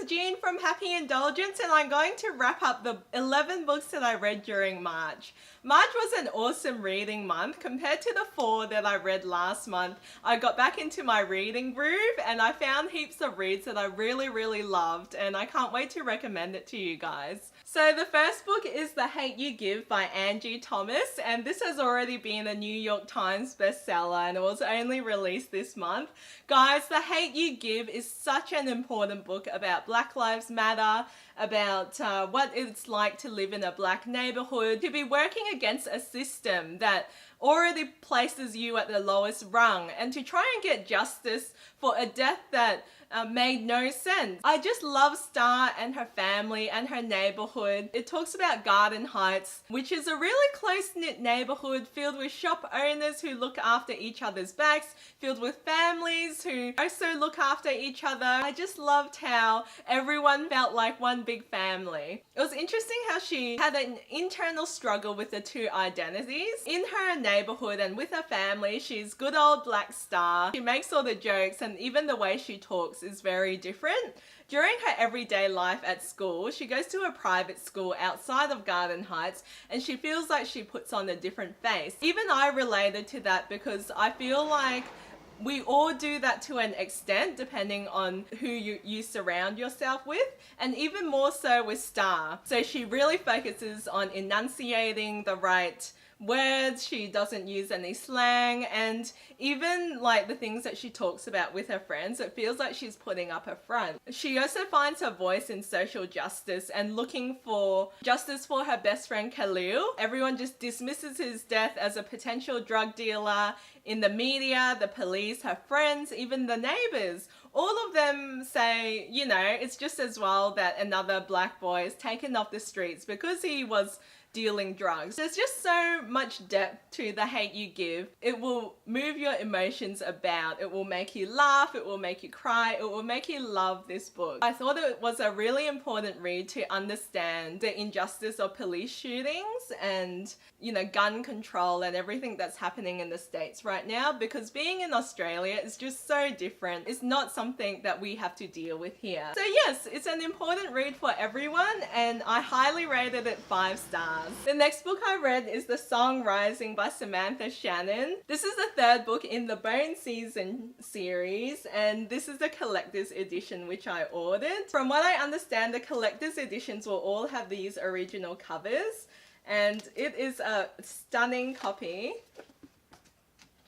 Jean from Happy Indulgence, and I'm going to wrap up the 11 books that I read during March. March was an awesome reading month. Compared to the 4 that I read last month, I got back into my reading groove and I found heaps of reads that I really loved, and I can't wait to recommend it to you guys. So the first book is The Hate You Give by Angie Thomas, and this has already been a New York Times bestseller and it was only released this month. Guys, The Hate You Give is such an important book about Black Lives Matter, about what it's like to live in a black neighborhood, to be working against a system that already places you at the lowest rung, and to try and get justice for a death that made no sense. I just love Star and her family and her neighborhood. It talks about Garden Heights, which is a really close-knit neighborhood filled with shop owners who look after each other's backs, filled with families who also look after each other. I just loved how everyone felt like one big family. It was interesting how she had an internal struggle with the two identities. In her neighborhood and with her family, she's good old Black Star. She makes all the jokes, and even the way she talks is very different. During her everyday life at school, she goes to a private school outside of Garden Heights and she feels like she puts on a different face. Even I related to that because I feel like we all do that to an extent depending on who you surround yourself with, and even more so with Star. So she really focuses on enunciating the right words, she doesn't use any slang, and even like the things that she talks about with her friends, it feels like she's putting up a front. She also finds her voice in social justice and looking for justice for her best friend Khalil. Everyone just dismisses his death as a potential drug dealer. In the media, the police, her friends, even the neighbors, all of them say, you know, it's just as well that another black boy is taken off the streets because he was dealing drugs. There's just so much depth to The Hate You Give. It will move your emotions about. It will make you laugh. It will make you cry. It will make you love this book. I thought it was a really important read to understand the injustice of police shootings and, you know, gun control and everything that's happening in the States right now, because being in Australia is just so different. It's not something that we have to deal with here. So yes, it's an important read for everyone, and I highly rated it 5 stars. The next book I read is The Song Rising by Samantha Shannon. This is the 3rd book in the Bone Season series, and this is the collector's edition which I ordered. From what I understand, the collector's editions will all have these original covers, and it is a stunning copy.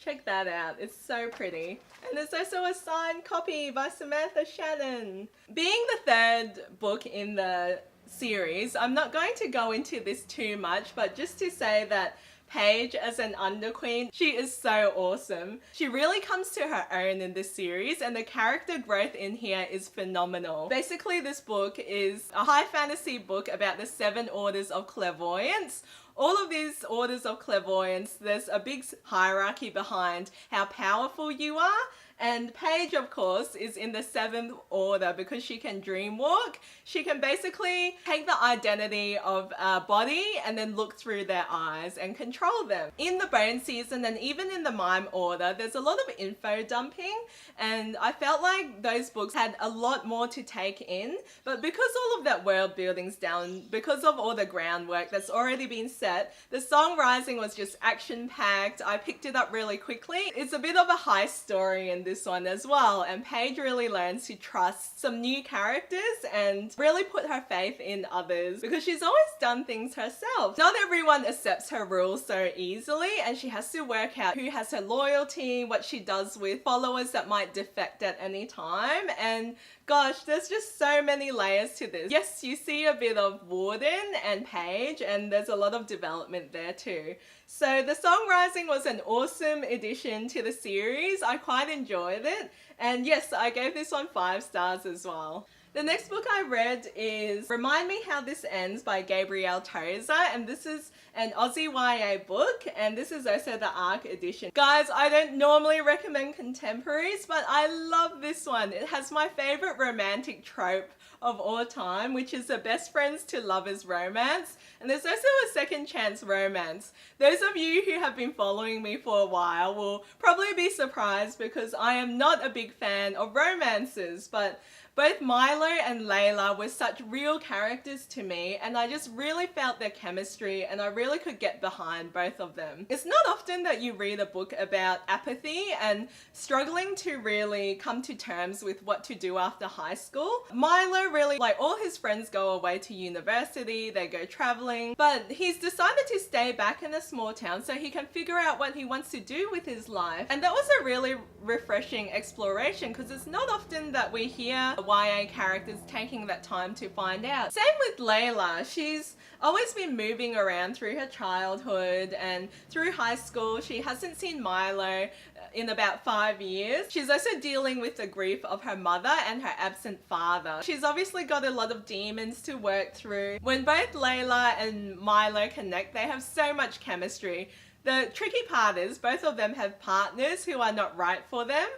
Check that out, it's so pretty. And there's also a signed copy by Samantha Shannon. Being the 3rd book in the series, I'm not going to go into this too much, but just to say that Paige as an Underqueen, she is so awesome. She really comes to her own in this series, and the character growth in here is phenomenal. Basically, this book is a high fantasy book about the 7 orders of clairvoyance. All of these orders of clairvoyance, there's a big hierarchy behind how powerful you are. And Paige, of course, is in the 7th order because she can dream walk. She can basically take the identity of a body and then look through their eyes and control them. In the Bone Season and even in the Mime order, there's a lot of info dumping, and I felt like those books had a lot more to take in. But because all of that world building's down, because of all the groundwork that's already been set, The Song Rising was just action-packed. I picked it up really quickly. It's a bit of a heist story in this one as well, and Paige really learns to trust some new characters and really put her faith in others because she's always done things herself. Not everyone accepts her rules so easily, and she has to work out who has her loyalty, what she does with followers that might defect at any time, and gosh, there's just so many layers to this. Yes, you see a bit of Warden and Paige, and there's a lot of development there too. So The Song Rising was an awesome addition to the series. I quite enjoyed it, and yes, I gave this one 5 stars as well. The next book I read is Remind Me How This Ends by Gabrielle Tozer, and this is an Aussie YA book, and this is also the ARC edition. Guys, I don't normally recommend contemporaries, but I love this one. It has my favourite romantic trope of all time, which is a best friends to lovers romance, and there's also a second chance romance. Those of you who have been following me for a while will probably be surprised because I am not a big fan of romances, but Both Milo and Layla were such real characters to me, and I just really felt their chemistry, and I really could get behind both of them. It's not often that you read a book about apathy and struggling to really come to terms with what to do after high school. Milo really, like, all his friends go away to university, they go traveling, but he's decided to stay back in a small town so he can figure out what he wants to do with his life. And that was a really refreshing exploration, because it's not often that we hear YA characters taking that time to find out. Same with Layla. She's always been moving around through her childhood and through high school. She hasn't seen Milo in about 5 years. She's also dealing with the grief of her mother and her absent father. She's obviously got a lot of demons to work through. When both Layla and Milo connect, they have so much chemistry. The tricky part is both of them have partners who are not right for them,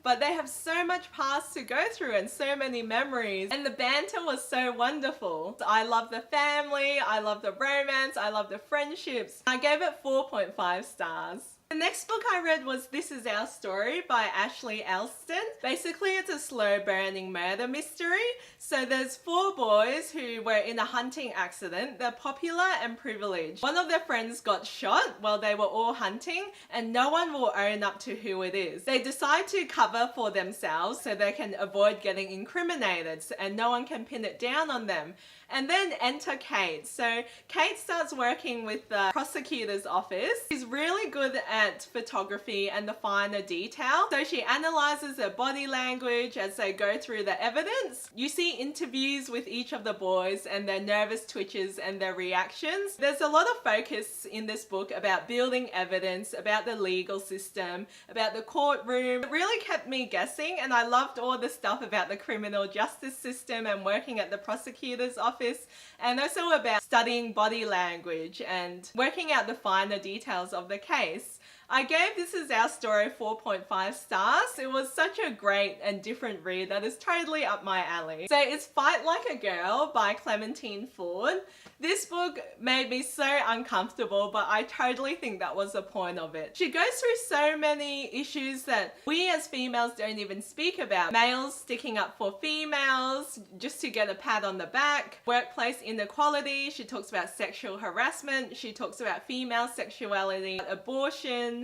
but they have so much past to go through and so many memories, and the banter was so wonderful. I love the family, I love the romance, I love the friendships. I gave it 4.5 stars. The next book I read was This Is Our Story by Ashley Elston. Basically, it's a slow burning murder mystery. So there's 4 boys who were in a hunting accident. They're popular and privileged. One of their friends got shot while they were all hunting, and no one will own up to who it is. They decide to cover for themselves so they can avoid getting incriminated, and no one can pin it down on them. And then enter Kate. So Kate starts working with the prosecutor's office. She's really good at photography and the finer detail. So she analyzes their body language as they go through the evidence. You see interviews with each of the boys and their nervous twitches and their reactions. There's a lot of focus in this book about building evidence, about the legal system, about the courtroom. It really kept me guessing, and I loved all the stuff about the criminal justice system and working at the prosecutor's office, and also about studying body language and working out the finer details of the case. I gave This Is Our Story 4.5 stars. It was such a great and different read that is totally up my alley. So it's Fight Like a Girl by Clementine Ford. This book made me so uncomfortable, but I totally think that was the point of it. She goes through so many issues that we as females don't even speak about. Males sticking up for females just to get a pat on the back, workplace inequality, she talks about sexual harassment, she talks about female sexuality, abortion.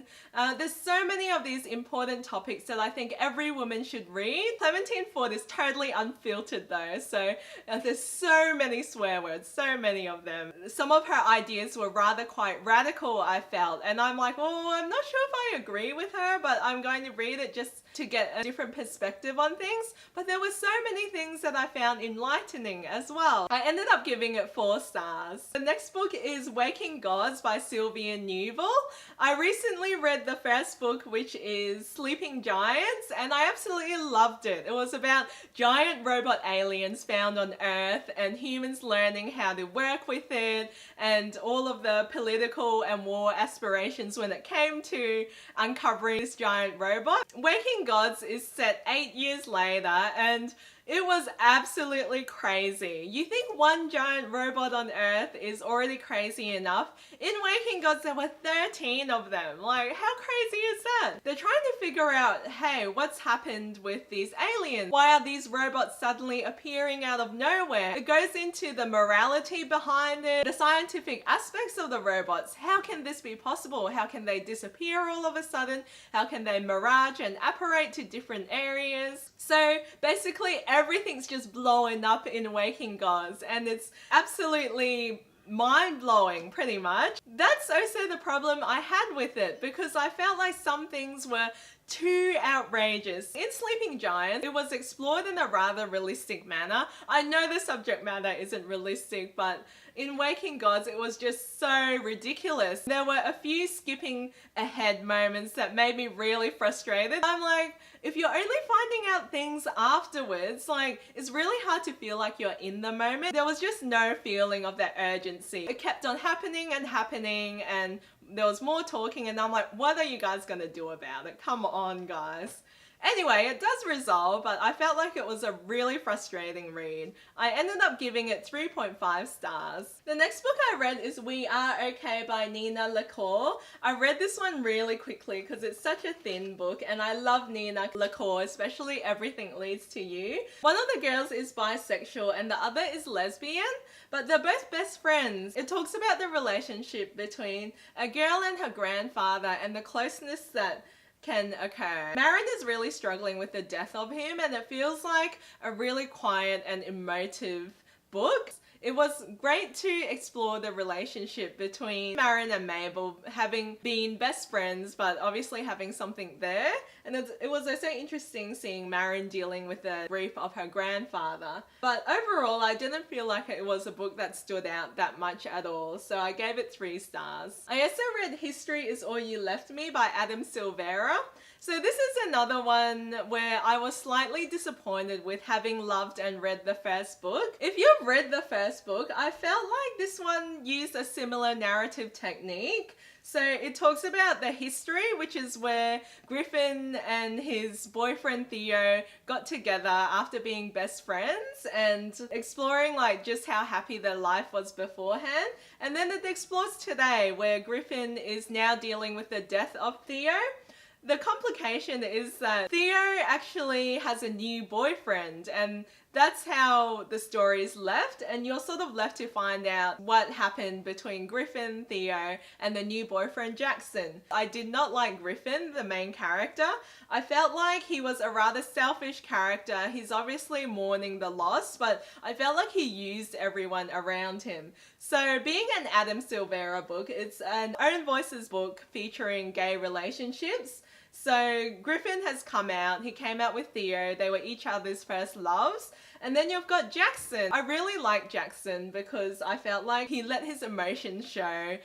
There's so many of these important topics that I think every woman should read. Clementine Ford is totally unfiltered though, so there's so many swear words, so many of them. Some of her ideas were rather quite radical, I felt, and I'm like, oh, I'm not sure if I agree with her, but I'm going to read it just to get a different perspective on things. But there were so many things that I found enlightening as well. I ended up giving it 4 stars. The next book is Waking Gods by Sylvain Neuvel. I recently read the first book, which is Sleeping Giants, and I absolutely loved it. It was about giant robot aliens found on Earth and humans learning how to work with it, and all of the political and war aspirations when it came to uncovering this giant robot. Waking Gods is set 8 years later, and it was absolutely crazy. You think one giant robot on Earth is already crazy enough? In Waking Gods there were 13 of them. Like, how crazy is that? They're trying to figure out, hey, what's happened with these aliens? Why are these robots suddenly appearing out of nowhere? It goes into the morality behind it, the scientific aspects of the robots. How can this be possible? How can they disappear all of a sudden? How can they mirage and apparate to different areas? So basically everything's just blowing up in Waking Gods, and it's absolutely mind-blowing pretty much. That's also the problem I had with it, because I felt like some things were too outrageous. In Sleeping Giants, it was explored in a rather realistic manner. I know the subject matter isn't realistic, but in Waking Gods, it was just so ridiculous. There were a few skipping ahead moments that made me really frustrated. I'm like, if you're only finding out things afterwards, like, it's really hard to feel like you're in the moment. There was just no feeling of that urgency. It kept on happening and happening, and there was more talking, and I'm like, what are you guys gonna do about it? Come on, guys. Anyway, it does resolve, but I felt like it was a really frustrating read. I ended up giving it 3.5 stars. The next book I read is We Are Okay by Nina LaCour. I read this one really quickly because it's such a thin book and I love Nina LaCour, especially Everything Leads to You. One of the girls is bisexual and the other is lesbian, but they're both best friends. It talks about the relationship between a girl and her grandfather and the closeness that can occur. Marin is really struggling with the death of him and it feels like a really quiet and emotive book. It was great to explore the relationship between Marin and Mabel, having been best friends but obviously having something there. And it was also interesting seeing Marin dealing with the grief of her grandfather. But overall, I didn't feel like it was a book that stood out that much at all, so I gave it 3 stars. I also read History Is All You Left Me by Silvera. So this is another one where I was slightly disappointed with having loved and read the first book. If you've read the first book, I felt like this one used a similar narrative technique. So it talks about the history, which is where Griffin and his boyfriend Theo got together after being best friends and exploring like just how happy their life was beforehand. And then it explores today where Griffin is now dealing with the death of Theo. The complication is that Theo actually has a new boyfriend and that's how the story is left, and you're sort of left to find out what happened between Griffin, Theo, and the new boyfriend Jackson. I did not like Griffin, the main character. I felt like he was a rather selfish character. He's obviously mourning the loss, but I felt like he used everyone around him. So being an Silvera book, it's an own voices book featuring gay relationships. So Griffin has come out, he came out with Theo, they were each other's first loves. And then you've got Jackson. I really like Jackson because I felt like he let his emotions show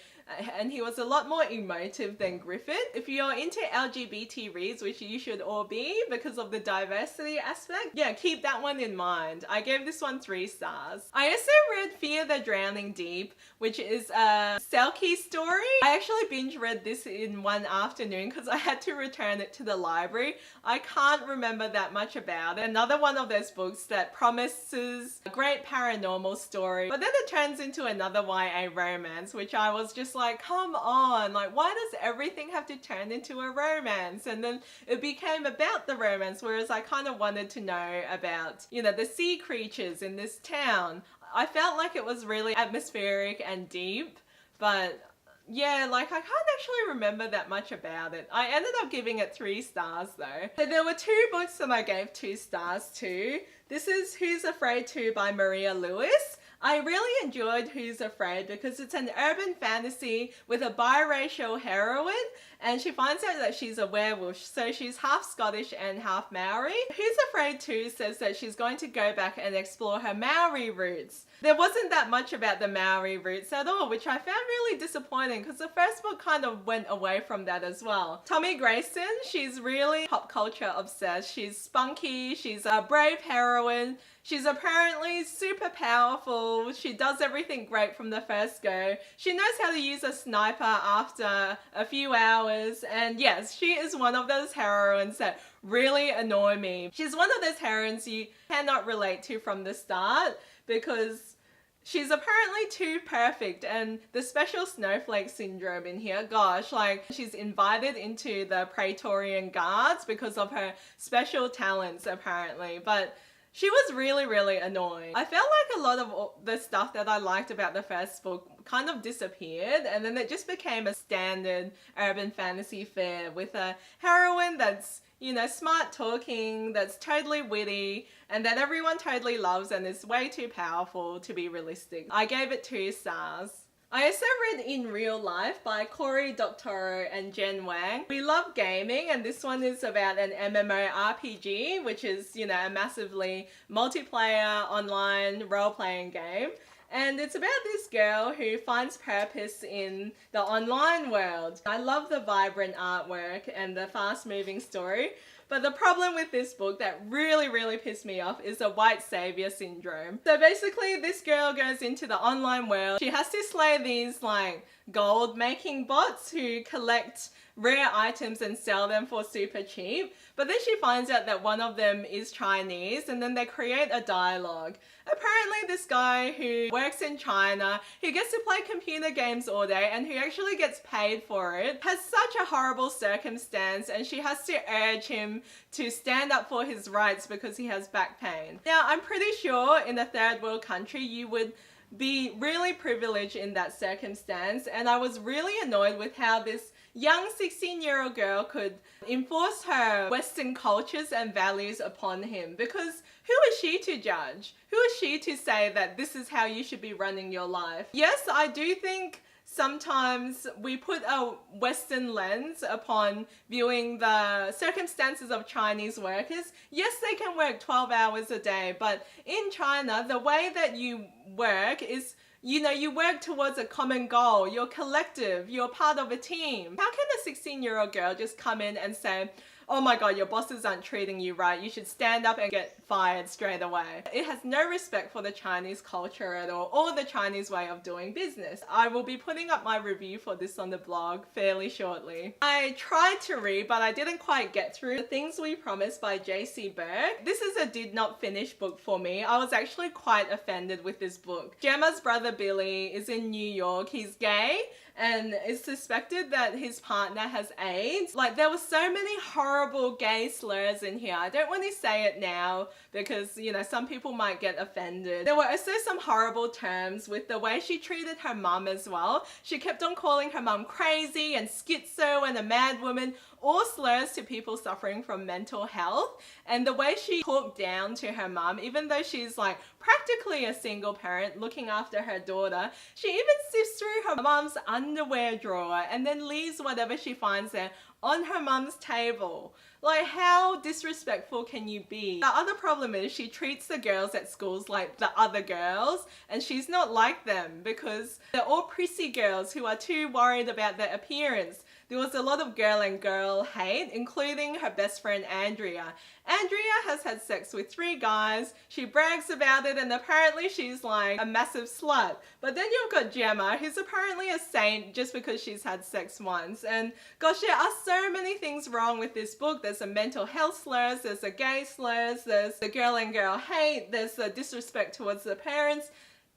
and he was a lot more emotive than Griffin. If you're into LGBT reads, which you should all be because of the diversity aspect, yeah, keep that one in mind. I gave this one 3 stars. I also read Fear the Drowning Deep, which is a Selkie story. I actually binge read this in one afternoon because I had to return it to the library. I can't remember that much about it. Another one of those books that promises a great paranormal story, but then it turns into another YA romance, which I was just like, come on, like why does everything have to turn into a romance? And then it became about the romance, whereas I kind of wanted to know about, you know, the sea creatures in this town. I felt like it was really atmospheric and deep, but yeah, like I can't actually remember that much about it. I ended up giving it 3 stars though. So there were 2 books that I gave 2 stars to. This is Who's Afraid To by Maria Lewis. I really enjoyed Who's Afraid because it's an urban fantasy with a biracial heroine and she finds out that she's a werewolf, so she's half Scottish and half Maori. Who's Afraid To says that she's going to go back and explore her Maori roots. There wasn't that much about the Maori roots at all, which I found really disappointing because the first book kind of went away from that as well. Tommy Grayson, she's really pop culture obsessed. She's spunky, she's a brave heroine. She's apparently super powerful. She does everything great from the first go. She knows how to use a sniper after a few hours. And yes, she is one of those heroines that really annoy me. She's one of those heroines you cannot relate to from the start because she's apparently too perfect, and the special snowflake syndrome in here, gosh, like she's invited into the Praetorian Guards because of her special talents apparently, but she was really, really annoying. I felt like a lot of the stuff that I liked about the first book kind of disappeared, and then it just became a standard urban fantasy fare with a heroine that's, you know, smart talking, that's totally witty, and that everyone totally loves and is way too powerful to be realistic. I gave it 2 stars. I also read In Real Life by Cory, Doctorow and Jen Wang. We love gaming, and this one is about an MMORPG, which is, you know, a massively multiplayer online role-playing game. And it's about this girl who finds purpose in the online world. I love the vibrant artwork and the fast-moving story. But the problem with this book that really, really pissed me off is the white savior syndrome. So basically this girl goes into the online world. She has to slay these like gold making bots who collect rare items and sell them for super cheap. But then she finds out that one of them is Chinese, and then they create a dialogue. Apparently this guy who works in China, who gets to play computer games all day and who actually gets paid for it, has such a horrible circumstance, and she has to urge him to stand up for his rights because he has back pain. Now, I'm pretty sure in a third world country you would be really privileged in that circumstance, and I was really annoyed with how this young 16-year-old girl could enforce her Western cultures and values upon him, because who is she to judge? Who is she to say that this is how you should be running your life? Yes, I do think sometimes we put a Western lens upon viewing the circumstances of Chinese workers. Yes, they can work 12 hours a day, but in China, the way that you work is, you know, you work towards a common goal. You're collective. You're part of a team. How can a 16-year-old girl just come in and say, oh my god, your bosses aren't treating you right, you should stand up and get fired straight away? It has no respect for the Chinese culture at all, or the Chinese way of doing business. I will be putting up my review for this on the blog fairly shortly. I tried to read, but I didn't quite get through The Things We Promised by J.C. Burke. This is a did not finish book for me. I was actually quite offended with this book. Gemma's brother Billy is in New York. He's gay, and it's suspected that his partner has AIDS. Like, there were so many horrible gay slurs in here. I don't want to say it now because, you know, some people might get offended. There were also some horrible terms with the way she treated her mum as well. She kept on calling her mum crazy and schizo and a mad woman, all slurs to people suffering from mental health. And the way she talked down to her mum, even though she's like practically a single parent looking after her daughter, she even sifts through her mum's underwear drawer and then leaves whatever she finds there on her mum's table. Like, how disrespectful can you be? The other problem is she treats the girls at schools like the other girls, and she's not like them because they're all prissy girls who are too worried about their appearance. There was a lot of girl and girl hate, including her best friend Andrea. Andrea has had sex with 3 guys, she brags about it, and apparently she's like a massive slut. But then you've got Gemma, who's apparently a saint just because she's had sex once. And gosh, there are so many things wrong with this book. There's the mental health slurs, there's the gay slurs, there's the girl and girl hate, there's the disrespect towards the parents.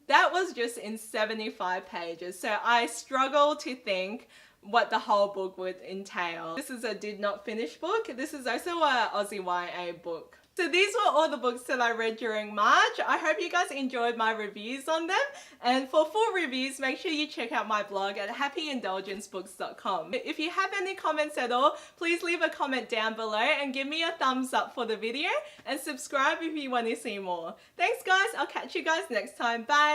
That was just in 75 pages, so I struggle to think what the whole book would entail. This is a did not finish book. This is also a Aussie YA book. So these were all the books that I read during March. I hope you guys enjoyed my reviews on them. And for full reviews, make sure you check out my blog at happyindulgencebooks.com. If you have any comments at all, please leave a comment down below and give me a thumbs up for the video, and subscribe if you want to see more. Thanks guys, I'll catch you guys next time. Bye!